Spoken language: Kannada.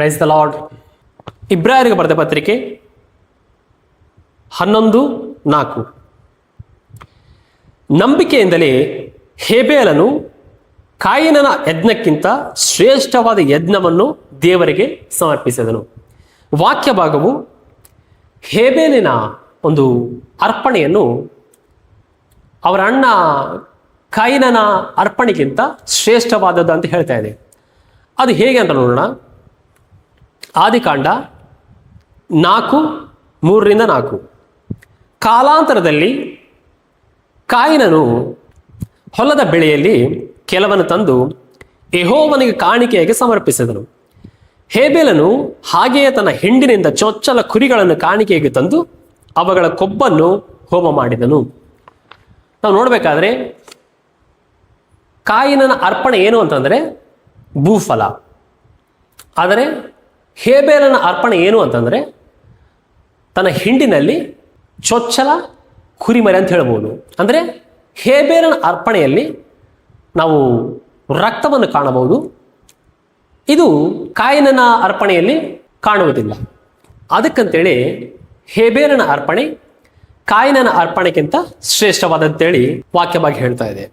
Praise the lord. ಇಬ್ರಾಯರಿಗೆ ಬರೆದ ಪತ್ರಿಕೆ 11:4. ನಂಬಿಕೆಯಿಂದಲೇ ಹೇಬೇಲನು ಕಾಯಿನನ ಯಜ್ಞಕ್ಕಿಂತ ಶ್ರೇಷ್ಠವಾದ ಯಜ್ಞವನ್ನು ದೇವರಿಗೆ ಸಮರ್ಪಿಸಿದನು. ವಾಕ್ಯ ಭಾಗವು ಹೇಬೇಲಿನ ಒಂದು ಅರ್ಪಣೆಯನ್ನು ಅವರ ಅಣ್ಣ ಕಾಯಿನನ ಅರ್ಪಣೆಗಿಂತ ಶ್ರೇಷ್ಠವಾದದ್ದು ಅಂತ ಹೇಳ್ತಾ ಇದೆ. ಅದು ಹೇಗೆ ಅಂತ ನೋಡೋಣ. ಆದಿಕಾಂಡ 4:3-4. ಕಾಲಾಂತರದಲ್ಲಿ ಕಾಯಿನನು ಹೊಲದ ಬೆಳೆಯಲ್ಲಿ ಕೆಲವನ್ನು ತಂದು ಯೆಹೋವನಿಗೆ ಕಾಣಿಕೆಯಾಗಿ ಸಮರ್ಪಿಸಿದನು. ಹೇಬೇಲನು ಹಾಗೆಯೇ ತನ್ನ ಹಿಂಡಿನಿಂದ ಚೊಚ್ಚಲ ಕುರಿಗಳನ್ನು ಕಾಣಿಕೆಯಾಗಿ ತಂದು ಅವುಗಳ ಕೊಬ್ಬನ್ನು ಹೋಮ ಮಾಡಿದನು. ನಾವು ನೋಡಬೇಕಾದ್ರೆ ಕಾಯಿನನ ಅರ್ಪಣೆ ಏನು ಅಂತಂದರೆ ಭೂಫಲ. ಆದರೆ ಹೇಬೇಲನ ಅರ್ಪಣೆ ಏನು ಅಂತಂದರೆ ತನ್ನ ಹಿಂಡಿನಲ್ಲಿ ಚೊಚ್ಚಲ ಕುರಿಮರಿ ಅಂತ ಹೇಳ್ಬೋದು. ಅಂದರೆ ಹೇಬೇಲನ ಅರ್ಪಣೆಯಲ್ಲಿ ನಾವು ರಕ್ತವನ್ನು ಕಾಣಬಹುದು. ಇದು ಕಾಯಿನನ ಅರ್ಪಣೆಯಲ್ಲಿ ಕಾಣುವುದಿಲ್ಲ. ಅದಕ್ಕಂತೇಳಿ ಹೇಬೇಲನ ಅರ್ಪಣೆ ಕಾಯಿನನ ಅರ್ಪಣೆಗಿಂತ ಶ್ರೇಷ್ಠವಾದಂತೇಳಿ ವಾಕ್ಯ ಭಾಗ ಹೇಳ್ತಾ ಇದೆ.